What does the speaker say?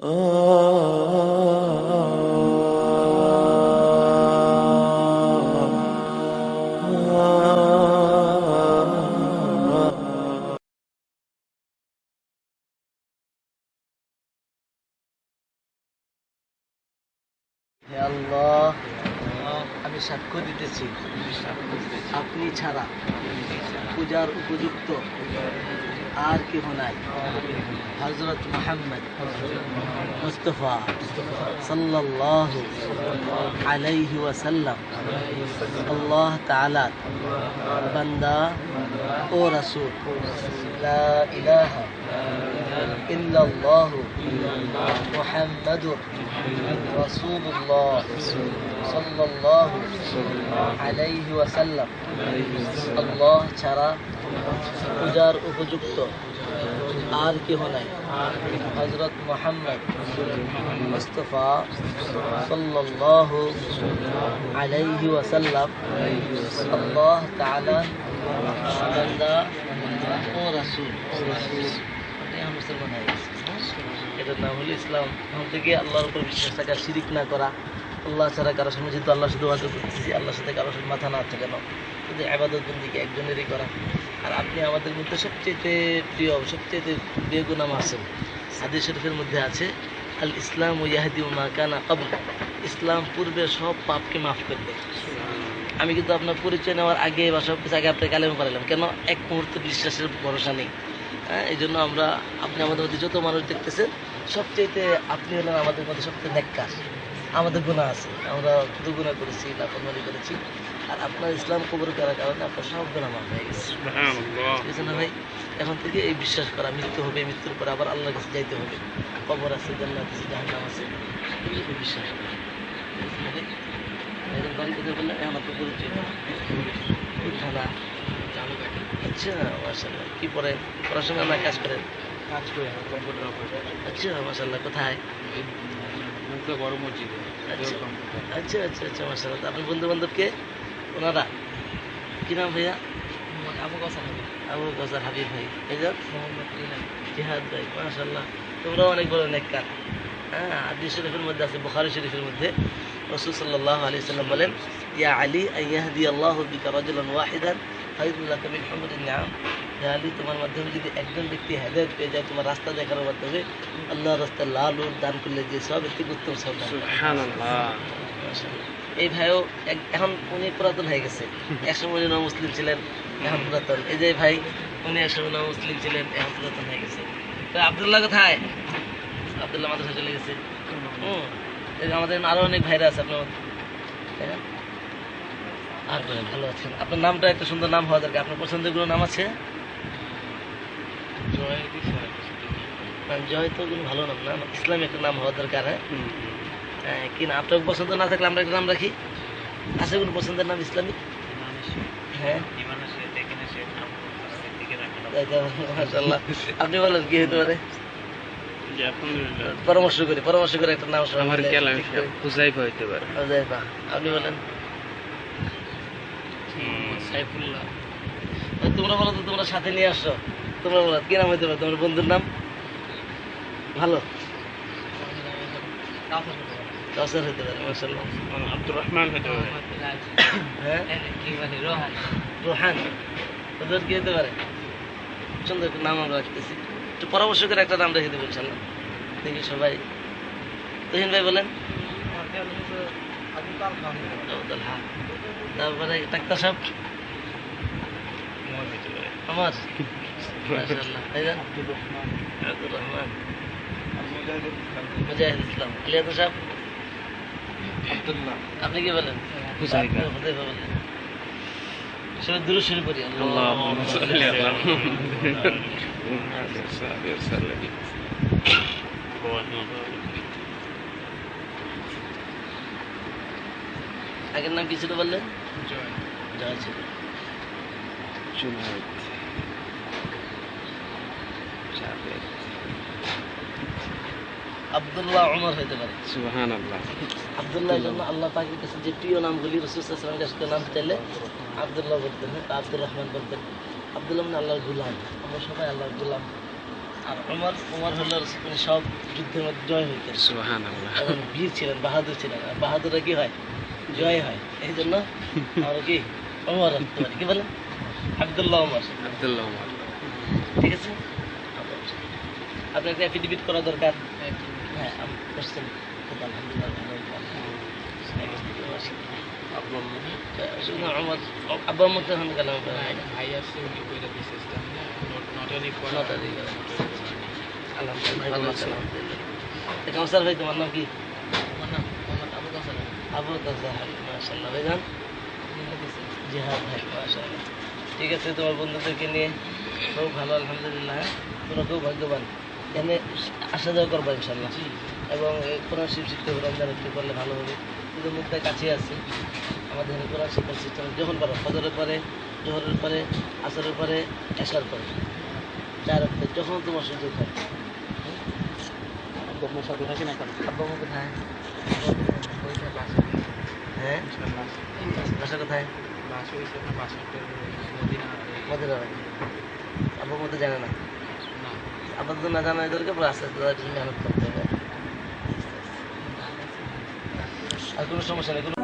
হে আল্লাহ, আমি সাক্ষ্য দিতেছি আপনি ছাড়া পূজার উপযুক্ত আর কেহ নাই। হযরত মুহাম্মদ মুস্তাফা সাল্লাল্লাহু আলাইহি ওয়াসাল্লাম আল্লাহ তাআলার বান্দা ও রাসূল। লা ইলাহা ইল্লাল্লাহু মুহাম্মাদুর রাসূলুল্লাহ সাল্লাল্লাহু আলাইহি ওয়াসাল্লাম আল্লাহ ছাড়া পূজার উপযুক্ত আর কেহ নাই। হযরত মুহাম্মদ মুস্তাফা সাল্লাল্লাহু আলাইহি ওয়াসাল্লাম আল্লাহ তাআলার বান্দা ও রাসূল। মুসলমান হয়ে গেছে। এটার নাম হলো ইসলাম। এখন থেকে আল্লাহর উপর বিশ্বাস থাকা, শিরিক না করা, আল্লাহ ছাড়া কারোর সামনে যেহেতু আল্লাহ শুধু আদর করতেছি, আল্লাহর সাথে কারোর সাথে মাথা না ঠেকানো, শুধু ইবাদত বন্দিকে একজনেরই করা। আর আপনি আমাদের মধ্যে সবচেয়ে প্রিয়, সবচেয়ে বেগুন আছেন। হাদিস শরীফের মধ্যে আছে, আল ইসলাম ইয়াহদি মা কানা ক্বাবল, ইসলাম পূর্বে সব পাপকে মাফ করে দেয়। আমি কিন্তু আপনার পরিচয় নেওয়ার আগে বা সব কিছু আগে আপনার কালেমা পড়ালাম, কেন? এক মুহূর্তে বিশ্বাসের ভরসা নেই। এই জন্য আপনি আমাদের মধ্যে যত মানুষ দেখতেছেন, সবচেয়ে আপনি হলেন আমাদের মধ্যে সবচেয়ে নেককার। আমাদের গুনাহ আছে, আমরা কত গুনাহ করেছি, লাপরমানি করেছি, আর আপনার ইসলাম কবর করার কারণে আপনার সব গুনাহ মাফ হয়ে গেছে। ঠিক আছে না ভাই? এখন থেকে এই বিশ্বাস করা, মৃত্যু হবে, মৃত্যুর পরে আবার আল্লাহর কাছে যাইতে হবে, কবর আছে, জান্নাত আছে, জাহান্নাম আছে, এগুলোকে বিশ্বাস করা। এখন বাড়ি কোথায় বললেন? এখন আপনার পরিচয় থানা। আচ্ছা, মাশাআল্লাহ। কি পড়েন? পড়াশোনা না কাজ করেন? কাজ করি, কম্পিউটার অপারেটর। আচ্ছা, মাশাআল্লাহ। কোথায়? বড় মসজিদে। আচ্ছা আচ্ছা আচ্ছা, মাশাআল্লাহ। আপনার বন্ধু বান্ধব কে? ওনারা কি নাম ভাইয়া? আবু কাউসার হাবিব ভাই। এজন জিহাদ ভাই। মাশাআল্লাহ, তোমরাও অনেক বড় নেককার। হাদিস শরীফের মধ্যে আছে, বুখারী শরীফের মধ্যে রাসূল সাল্লাল্লাহু আলাইহি ওয়াসাল্লাম বলেন, ইয়া আলী আইয়াহদি আল্লাহু বিকা রাজুলান ওয়াহিদান খায়রুল লাকা মিন হুমুরিন নিআম। হে আলী, তোমার মাধ্যমে যদি একজন ব্যক্তি হেদায়েত পেয়ে যায়, তোমার রাস্তা দেখানোর মাধ্যমে, আল্লাহর রাস্তায় লাল উট দান করলে যে সব এর থেকে উত্তম সব। সুবহানাল্লাহ। এই ভাইও এখন উনি পুরাতন হয়ে গেছে। একসময় উনি মুসলিম ছিলেন, এখন পুরাতন। এই যে ভাই, উনি একসময় মুসলিম ছিলেন, এখন পুরাতন হয়ে গেছে। তো আব্দুল্লাহ কোথায়? আব্দুল্লাহ মাদ্রাসা চলে গেছে। আমাদের আরো অনেক ভাইরা আছে আপনার। আর বলেন, ভালো আছেন? আপনার নামটা একটা সুন্দর নাম হওয়া দরকার। আপনার পছন্দের কোনো নাম আছে? জয় তো কোনো ভালো নাম না, ইসলামী একটা নাম হওয়া দরকার। হ্যাঁ, কি না? আপনার পছন্দ না থাকলে আমরা একটা নাম রাখি। আছে কোনো পছন্দের নাম ইসলামিক? হ্যাঁ, মাশাআল্লাহ। আপনি বলেন কি হতে পারে? পরামর্শ করে একটা নাম। হুযায়ফা হইতে পারে। হুযায়ফা। আপনি বলেন? সাইফুল্লাহ। তোমরা বলো তো, তোমরা সাথে নিয়ে আসছো, তোমরা বলো কি নাম হইতে পারে তোমার বন্ধুর নাম? ভালো, কাউসার হইতে পারে। মাশাআল্লাহ। আব্দুর রহমান হইতে পারে। হ্যাঁ, রোহান। ওদের কি হতে পারে? সুন্দর নাম আমরা রাখতেছি। একটু পরামর্শ করে একটা নাম রেখে দেবো ইনশাআল্লাহ। দেখি সবাই। তুহিন ভাই বলেন? তারপরে ডাক্তার সাহেব? আমার মাশাআল্লাহ। আব্দুর রহমান, মুজাহিদ ইসলাম, আলিয়াদুল সাহেব, আপনি কি বলেন? হুযায়ফা বলেন। সবাই দুরূদ শরীফ পড়ি। আল্লাহুম্মা সাল্লি আলা আগের নাম কি ছিল বললেন? জয় ছিল। আব্দুল্লাহ ওমর হইতে পারে। সুবহানাল্লাহ। আব্দুল্লাহ জন্য আল্লাহ পাকের কাছে যে প্রিয় নামগুলি, রাসূল সাল্লাল্লাহু আলাইহি ওয়াসাল্লামের কাছে নাম চাইলে আব্দুল্লাহ বলতেন, আব্দুর রহমান বলতেন। আব্দুল্লাহ মানে আল্লাহর গোলাম। আমরা সবাই আল্লাহর গোলাম। আর ওমর হলো মানে সব যুদ্ধের মধ্যে জয় হইতেন, সুবহানাল্লাহ। এবং বীর ছিলেন, বাহাদুর ছিলেন। আর বাহাদুরা কি হয়? জয় হয়। এই জন্য আমরা কি ওমর রাখতে পারি। কি বলেন? আব্দুল্লাহ ওমর। আব্দুল্লাহ ওমর। ঠিক আছে, আপনার একটা অ্যাফিডেভিট করা দরকার। হ্যাঁ, আমি করছেন। খুব আলহামদুলিল্লাহ, আমার আব্বার মধ্যে এখন গেলাম। কাউসার ভাই, তোমার নাম কি? আবু কাউসার, মাশাআল্লাহ। ভাইজান? জিহাদ ভাই, মাশাআল্লাহ। ঠিক আছে, তোমার বন্ধুদেরকে নিয়ে খুব ভালো, আলহামদুলিল্লাহ। তোমরা খুব ভাগ্যবান, এখানে আসা যাওয়া করবো ইনশাল্লাহ। এবং কোরআন শরীফ শিখতে হবে, রমজান একটু করলে ভালো হবে। কিন্তু মুখটা কাছে আছে আমাদের এখানে কোরআন শিক্ষার সিস্টেম। যখন পারো, ফজরের পরে, জোহরের পরে, আসরের পরে, এশার পরে, 4 রাখতে যখন তোমার সুযোগ হয়। আব্বা মা কোথায়? হ্যাঁ, বাসা কোথায়? মদিনা। আব্বা মতো জানে না, আপাতত না জানা এদেরকে আস্তে আস্তে মেহনত করতে হবে। আর কোনো সমস্যা নেই, কোনো